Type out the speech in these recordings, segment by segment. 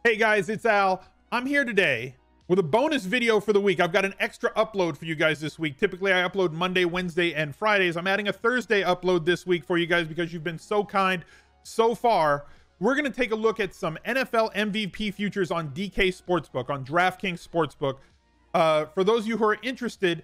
Hey guys, it's Al. I'm here today with a bonus video for the week. I've got an extra upload for you guys this week. Typically I upload Monday, Wednesday, and Fridays. I'm adding a Thursday upload this week for you guys because you've been so kind so far. We're going to take a look at some NFL MVP futures on DK Sportsbook, on DraftKings Sportsbook. For those of you who are interested,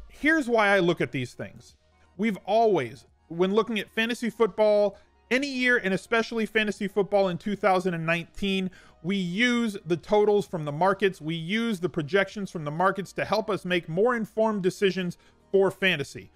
here's why I look at these things. We've always, when looking at fantasy football, any year, and especially fantasy football in 2019, we use the totals from the markets. We use the projections from the markets to help us make more informed decisions for fantasy.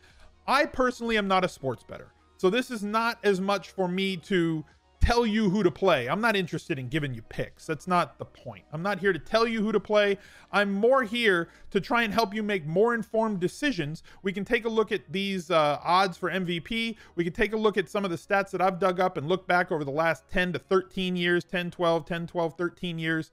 I personally am not a sports bettor, so this is not as much for me to tell you who to play. I'm not interested in giving you picks. That's not the point. I'm not here to tell you who to play. I'm more here to try and help you make more informed decisions. We can take a look at these odds for MVP. We can take a look at some of the stats that I've dug up and look back over the last 10 to 13 years, 10, 12, 13 years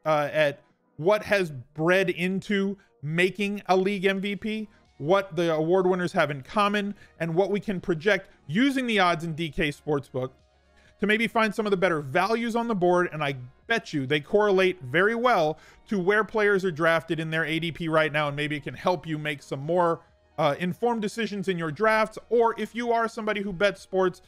at what has bred into making a league MVP, what the award winners have in common, and what we can project using the odds in DK Sportsbook to maybe find some of the better values on the board. And I bet you they correlate very well to where players are drafted in their ADP right now, and maybe it can help you make some more informed decisions in your drafts. Or if you are somebody who bets sports,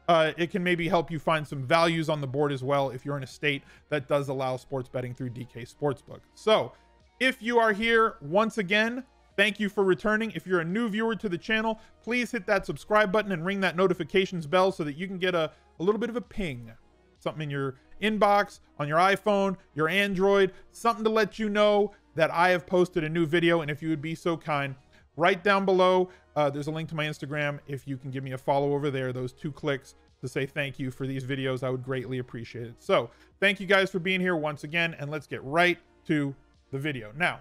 it can maybe help you find some values on the board as well if you're in a state that does allow sports betting through DK Sportsbook. So if you are here once again, thank you for returning. If you're a new viewer to the channel, please hit that subscribe button and ring that notifications bell so that you can get a little bit of a ping, something in your inbox, on your iPhone, your Android, something to let you know that I have posted a new video. And if you would be so kind, right down below, there's a link to my Instagram. If you can give me a follow over there, those 2 clicks to say thank you for these videos, I would greatly appreciate it. So thank you guys for being here once again, and let's get right to the video. Now,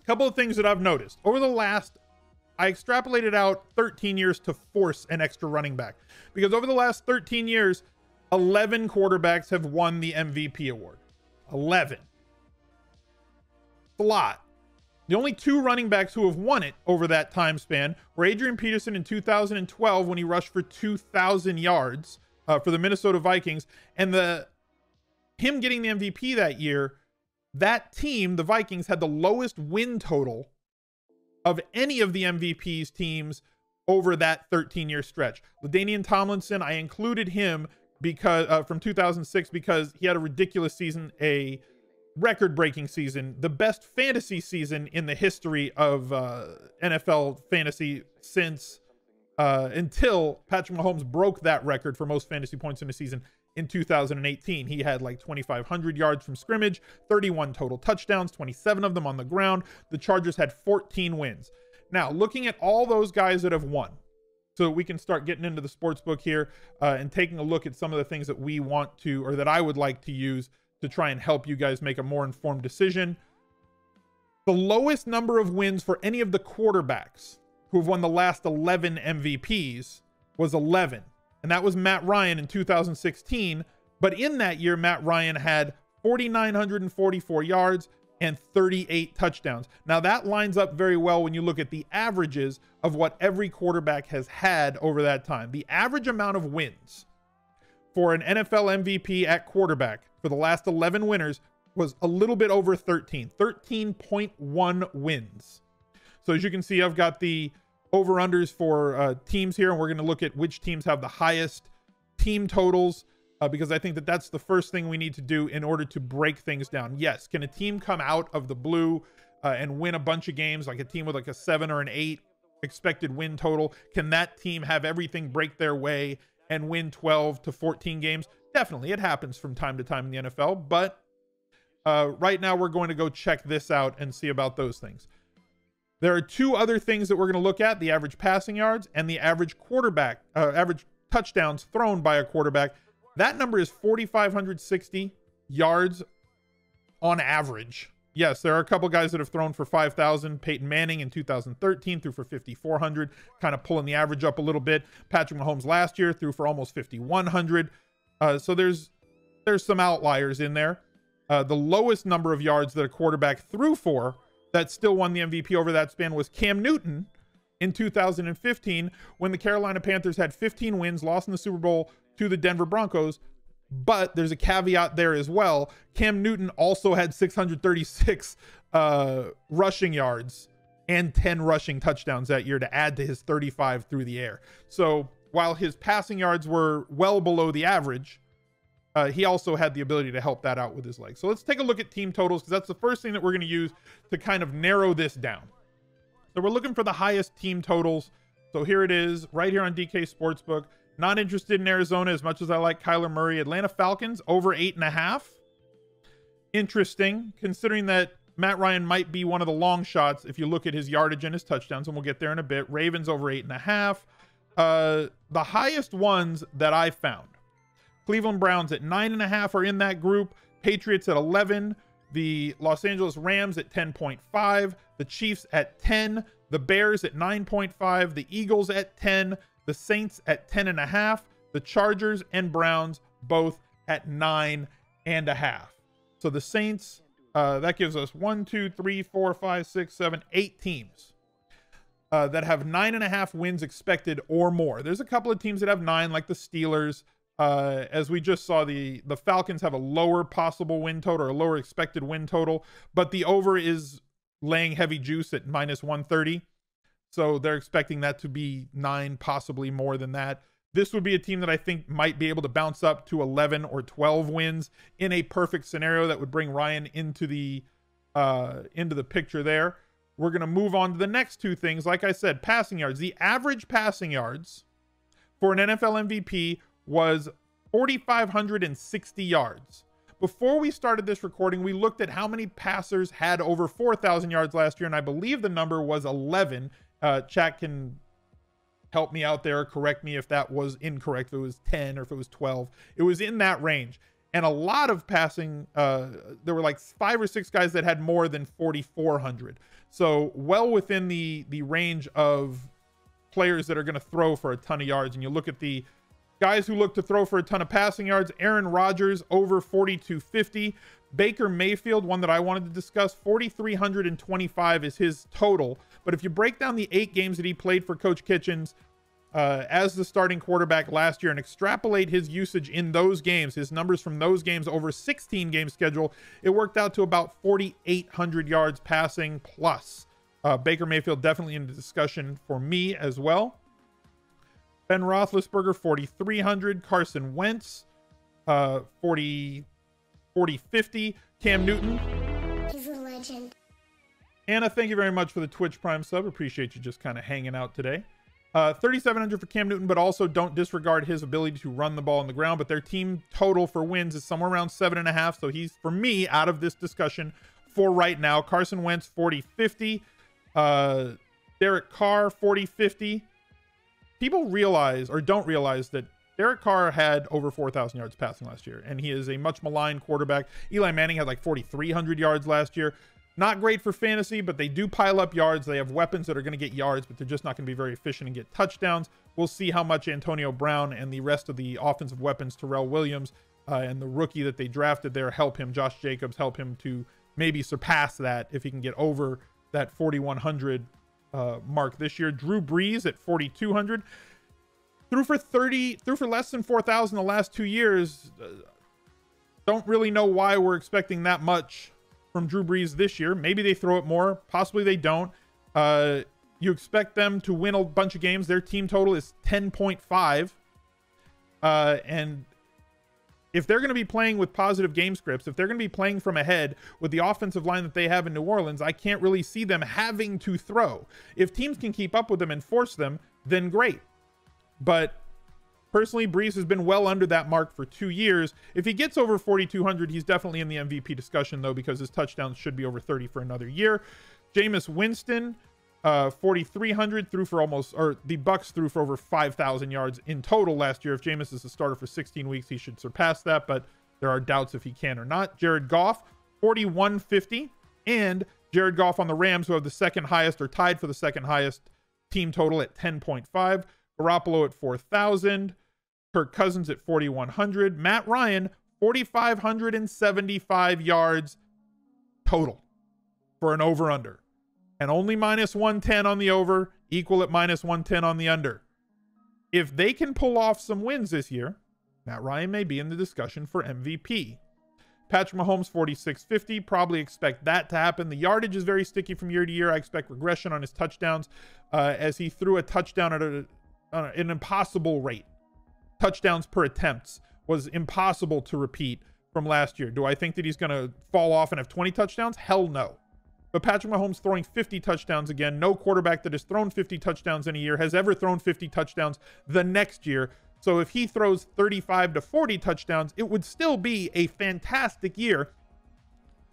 a couple of things that I've noticed over the last, I extrapolated out 13 years to force an extra running back, because over the last 13 years, 11 quarterbacks have won the MVP award. 11. It's a lot. The only 2 running backs who have won it over that time span were Adrian Peterson in 2012 when he rushed for 2,000 yards for the Minnesota Vikings, and him getting the MVP that year. That team, the Vikings, had the lowest win total of any of the MVP's teams over that 13-year stretch. LaDainian Tomlinson, I included him because from 2006 because he had a ridiculous season, a record-breaking season, the best fantasy season in the history of NFL fantasy since until Patrick Mahomes broke that record for most fantasy points in a season in 2018. He had like 2,500 yards from scrimmage, 31 total touchdowns, 27 of them on the ground. The Chargers had 14 wins. Now, looking at all those guys that have won, so we can start getting into the sports book here and taking a look at some of the things that we want to, or that I would like to use to try and help you guys make a more informed decision. The lowest number of wins for any of the quarterbacks who have won the last 11 MVPs was 11. And that was Matt Ryan in 2016. But in that year, Matt Ryan had 4,944 yards and 38 touchdowns. Now that lines up very well when you look at the averages of what every quarterback has had over that time. The average amount of wins for an NFL MVP at quarterback for the last 11 winners was a little bit over 13.1 wins. So as you can see, I've got the over-unders for teams here, and we're going to look at which teams have the highest team totals because I think that that's the first thing we need to do in order to break things down. Yes, can a team come out of the blue and win a bunch of games, like a team with like a 7 or an 8 expected win total? Can that team have everything break their way and win 12 to 14 games? Definitely, it happens from time to time in the NFL, but right now we're going to go check this out and see about those things. There are 2 other things that we're going to look at: the average passing yards and the average average touchdowns thrown by a quarterback. That number is 4,560 yards on average. Yes, there are a couple guys that have thrown for 5,000. Peyton Manning in 2013 threw for 5,400, kind of pulling the average up a little bit. Patrick Mahomes last year threw for almost 5,100. So there's some outliers in there. The lowest number of yards that a quarterback threw for that still won the MVP over that span was Cam Newton in 2015 when the Carolina Panthers had 15 wins, lost in the Super Bowl to the Denver Broncos, But there's a caveat there as well. Cam Newton also had 636 rushing yards and 10 rushing touchdowns that year to add to his 35 through the air. So while his passing yards were well below the average, he also had the ability to help that out with his legs. So let's take a look at team totals, because that's the first thing that we're going to use to kind of narrow this down. So we're looking for the highest team totals. So here it is right here on DK Sportsbook. Not interested in Arizona as much as I like Kyler Murray. Atlanta Falcons over 8.5. Interesting, considering that Matt Ryan might be one of the long shots if you look at his yardage and his touchdowns, and we'll get there in a bit. Ravens over 8.5. The highest ones that I found, Cleveland Browns at 9.5 are in that group. Patriots at 11. The Los Angeles Rams at 10.5. The Chiefs at 10. The Bears at 9.5. The Eagles at 10. The Saints at 10.5. The Chargers and Browns both at 9.5. So the Saints, that gives us 1, 2, 3, 4, 5, 6, 7, 8 teams that have 9.5 wins expected or more. There's a couple of teams that have 9, like the Steelers. As we just saw, the Falcons have a lower possible win total, or a lower expected win total, but the over is laying heavy juice at -130. So they're expecting that to be 9, possibly more than that. This would be a team that I think might be able to bounce up to 11 or 12 wins in a perfect scenario that would bring Ryan into the picture there. We're going to move on to the next two things. Like I said, passing yards. The average passing yards for an NFL MVP was 4,560 yards. Before we started this recording, we looked at how many passers had over 4,000 yards last year, and I believe the number was 11. Chat can help me out there, correct me if that was incorrect, if it was 10 or if it was 12. It was in that range. And a lot of passing, there were like 5 or 6 guys that had more than 4,400. So well within the range of players that are going to throw for a ton of yards. And you look at the guys who look to throw for a ton of passing yards. Aaron Rodgers over 4,250. Baker Mayfield, one that I wanted to discuss, 4,325 is his total. But if you break down the 8 games that he played for Coach Kitchens as the starting quarterback last year and extrapolate his usage in those games, his numbers from those games over 16 game schedule, it worked out to about 4,800 yards passing plus. Baker Mayfield definitely in the discussion for me as well. Ben Roethlisberger, 4,300. Carson Wentz, 4,050. Cam Newton. He's a legend. Anna, thank you very much for the Twitch Prime sub. Appreciate you just kind of hanging out today. 3,700 for Cam Newton, but also don't disregard his ability to run the ball on the ground. But their team total for wins is somewhere around 7.5. So he's, for me, out of this discussion for right now. Carson Wentz, 4,050. Derek Carr, 4,050. People realize or don't realize that Derek Carr had over 4,000 yards passing last year, and he is a much maligned quarterback. Eli Manning had like 4,300 yards last year. Not great for fantasy, but they do pile up yards. They have weapons that are going to get yards, but they're just not going to be very efficient and get touchdowns. We'll see how much Antonio Brown and the rest of the offensive weapons, Terrell Williams, and the rookie that they drafted there help him, Josh Jacobs, help him to maybe surpass that if he can get over that 4,100 mark this year. Drew Brees at 4,200. Threw for less than 4,000 the last 2 years. Don't really know why we're expecting that much from Drew Brees this year. Maybe they throw it more. Possibly they don't. You expect them to win a bunch of games. Their team total is 10.5. And if they're going to be playing with positive game scripts, if they're going to be playing from ahead with the offensive line that they have in New Orleans, I can't really see them having to throw. If teams can keep up with them and force them, then great. But personally, Brees has been well under that mark for 2 years. If he gets over 4,200, he's definitely in the MVP discussion, though, because his touchdowns should be over 30 for another year. Jameis Winston, 4,300, threw for almost, or the Bucs threw for over 5,000 yards in total last year. If Jameis is a starter for 16 weeks, he should surpass that, but there are doubts if he can or not. Jared Goff, 4,150, and Jared Goff on the Rams, who have the second highest or tied for the second highest team total at 10.5. Garoppolo at 4,000. Kirk Cousins at 4,100. Matt Ryan, 4,575 yards total for an over-under. And only -110 on the over, equal at -110 on the under. If they can pull off some wins this year, Matt Ryan may be in the discussion for MVP. Patrick Mahomes, 4650. Probably expect that to happen. The yardage is very sticky from year to year. I expect regression on his touchdowns as he threw a touchdown at an impossible rate. Touchdowns per attempts was impossible to repeat from last year. Do I think that he's going to fall off and have 20 touchdowns? Hell no. But Patrick Mahomes throwing 50 touchdowns again. No quarterback that has thrown 50 touchdowns in a year has ever thrown 50 touchdowns the next year. So if he throws 35 to 40 touchdowns, it would still be a fantastic year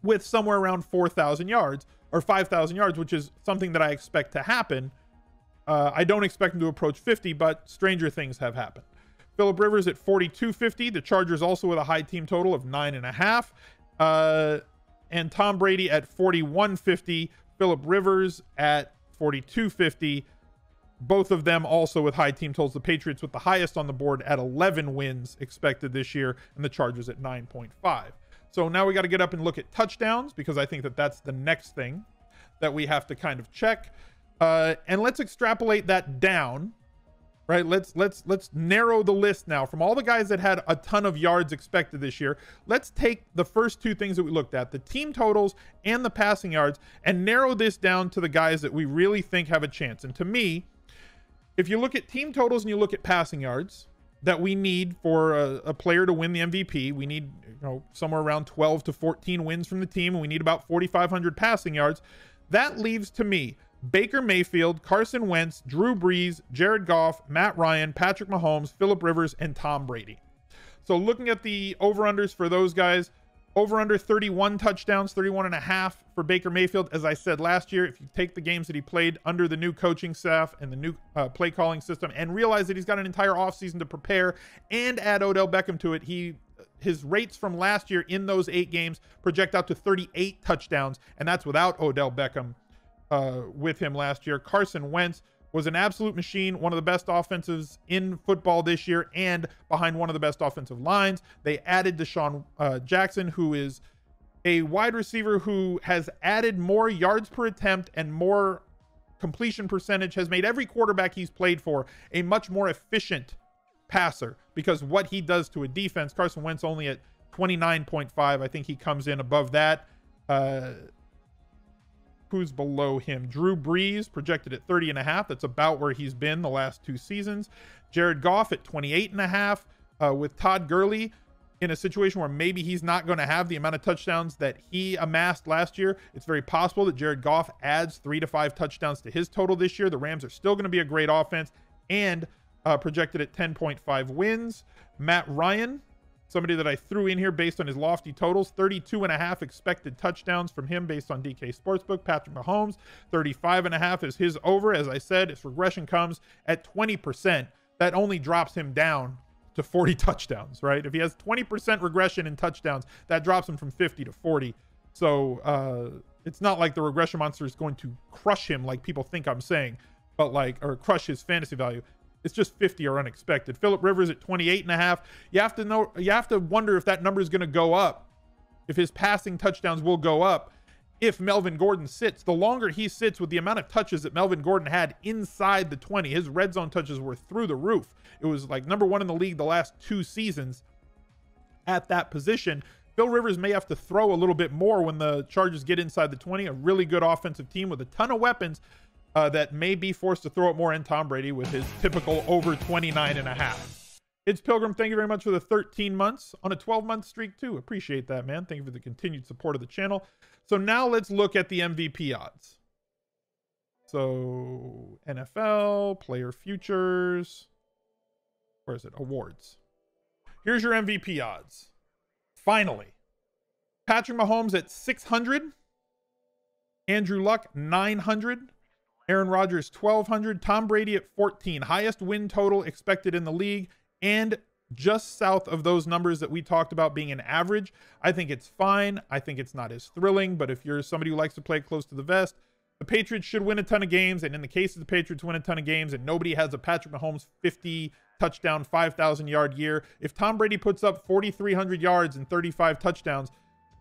with somewhere around 4,000 yards or 5,000 yards, which is something that I expect to happen. I don't expect him to approach 50, but stranger things have happened. Phillip Rivers at 4,250. The Chargers also with a high team total of 9.5. And Tom Brady at 4,150. Phillip Rivers at 4,250. Both of them also with high team totals. The Patriots with the highest on the board at 11 wins expected this year, and the Chargers at 9.5. So now we got to get up and look at touchdowns, because I think that that's the next thing that we have to kind of check. And let's extrapolate that down, right? Let's narrow the list now from all the guys that had a ton of yards expected this year. Let's take the first two things that we looked at, the team totals and the passing yards, and narrow this down to the guys that we really think have a chance. And to me, if you look at team totals and you look at passing yards that we need for a player to win the MVP, we need somewhere around 12 to 14 wins from the team, and we need about 4,500 passing yards. That leaves to me Baker Mayfield, Carson Wentz, Drew Brees, Jared Goff, Matt Ryan, Patrick Mahomes, Phillip Rivers, and Tom Brady. So looking at the over-unders for those guys, over-under 31 touchdowns, 31.5 for Baker Mayfield. As I said last year, if you take the games that he played under the new coaching staff and the new play calling system and realize that he's got an entire offseason to prepare and add Odell Beckham to it, his rates from last year in those 8 games project out to 38 touchdowns, and that's without Odell Beckham with him last year. Carson Wentz was an absolute machine, one of the best offensives in football this year and behind one of the best offensive lines. They added Deshaun Jackson, who is a wide receiver who has added more yards per attempt and more completion percentage, has made every quarterback he's played for a much more efficient passer, because what he does to a defense, Carson Wentz only at 29.5. I think he comes in above that. Who's below him? Drew Brees projected at 30.5. That's about where he's been the last 2 seasons. Jared Goff at 28.5, with Todd Gurley in a situation where maybe he's not going to have the amount of touchdowns that he amassed last year. It's very possible that Jared Goff adds 3 to 5 touchdowns to his total this year. The Rams are still going to be a great offense, and projected at 10.5 wins. Matt Ryan, somebody that I threw in here based on his lofty totals, 32.5 expected touchdowns from him based on DK Sportsbook. Patrick Mahomes, 35.5 is his over. As I said, if regression comes at 20%, that only drops him down to 40 touchdowns, right? If he has 20% regression in touchdowns, that drops him from 50 to 40. So it's not like the regression monster is going to crush him like people think I'm saying, but or crush his fantasy value. It's just 50 or unexpected. Phillip Rivers at 28.5. You have to wonder if that number is going to go up, if his passing touchdowns will go up if Melvin Gordon sits. The longer he sits, with the amount of touches that Melvin Gordon had inside the 20, his red zone touches were through the roof. It was like number 1 in the league the last 2 seasons at that position. Phil Rivers may have to throw a little bit more when the Chargers get inside the 20. A really good offensive team with a ton of weapons that may be forced to throw it more, in Tom Brady with his typical over 29.5. It's Pilgrim. Thank you very much for the 13 months on a 12-month streak too. Appreciate that, man. Thank you for the continued support of the channel. So now let's look at the MVP odds. So NFL, player futures. Where is it? Awards. Here's your MVP odds. Finally, Patrick Mahomes at 600. Andrew Luck, 900. Aaron Rodgers, 1,200. Tom Brady at 14. Highest win total expected in the league, and just south of those numbers that we talked about being an average. I think it's fine. I think it's not as thrilling, but if you're somebody who likes to play close to the vest, the Patriots should win a ton of games, and in the case of the Patriots win a ton of games, and nobody has a Patrick Mahomes 50 touchdown, 5,000 yard year. If Tom Brady puts up 4,300 yards and 35 touchdowns,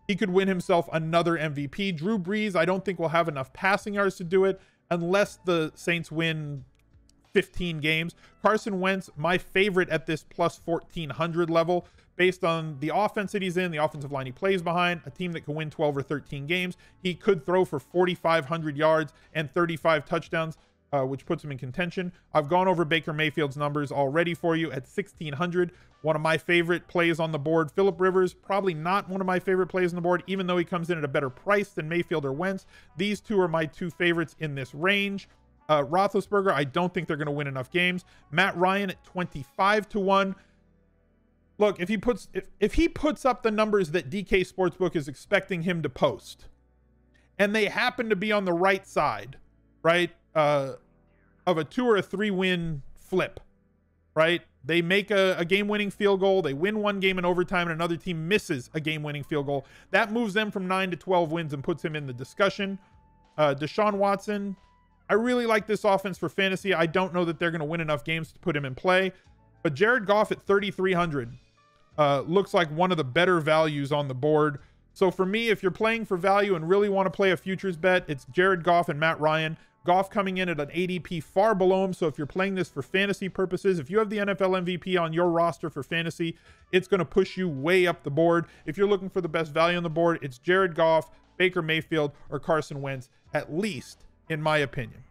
he could win himself another MVP. Drew Brees, I don't think will have enough passing yards to do it, unless the Saints win 15 games. Carson Wentz, my favorite at this plus 1,400 level, based on the offense that he's in, the offensive line he plays behind, a team that can win 12 or 13 games. He could throw for 4,500 yards and 35 touchdowns, which puts him in contention. I've gone over Baker Mayfield's numbers already for you at 1,600. One of my favorite plays on the board. Phillip Rivers, probably not one of my favorite plays on the board, even though he comes in at a better price than Mayfield or Wentz. These two are my two favorites in this range. Roethlisberger, I don't think they're going to win enough games. Matt Ryan at 25-1. Look, if he puts up the numbers that DK Sportsbook is expecting him to post, and they happen to be on the right side, right, of a 2 or a 3 win flip, right? They make a game-winning field goal. They win one game in overtime, and another team misses a game-winning field goal. That moves them from 9 to 12 wins and puts him in the discussion. Deshaun Watson, I really like this offense for fantasy. I don't know that they're going to win enough games to put him in play. But Jared Goff at 3,300 looks like one of the better values on the board. So for me, if you're playing for value and really want to play a futures bet, it's Jared Goff and Matt Ryan. Goff coming in at an ADP far below him. So if you're playing this for fantasy purposes, if you have the NFL MVP on your roster for fantasy, it's going to push you way up the board. If you're looking for the best value on the board, it's Jared Goff, Baker Mayfield, or Carson Wentz, at least in my opinion.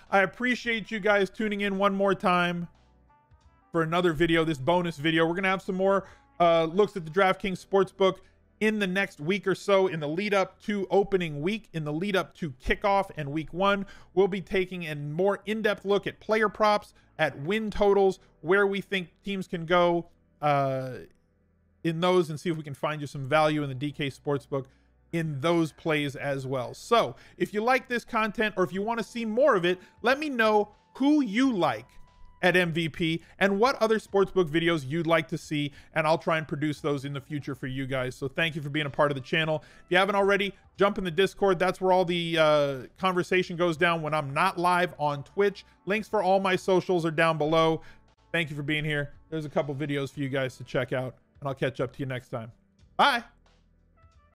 I appreciate you guys tuning in one more time for another video, this bonus video. We're going to have some more looks at the DraftKings Sportsbook in the next week or so, in the lead up to opening week, in the lead up to kickoff and week 1. We'll be taking a more in-depth look at player props, at win totals, where we think teams can go in those, and see if we can find you some value in the DK Sportsbook in those plays as well. So if you like this content, or if you want to see more of it, let me know who you like at MVP and what other sportsbook videos you'd like to see, and I'll try and produce those in the future for you guys. So thank you for being a part of the channel. If you haven't already, jump in the Discord. That's where all the conversation goes down when I'm not live on Twitch. Links for all my socials are down below. Thank you for being here. There's a couple videos for you guys to check out, and I'll catch up to you next time. Bye.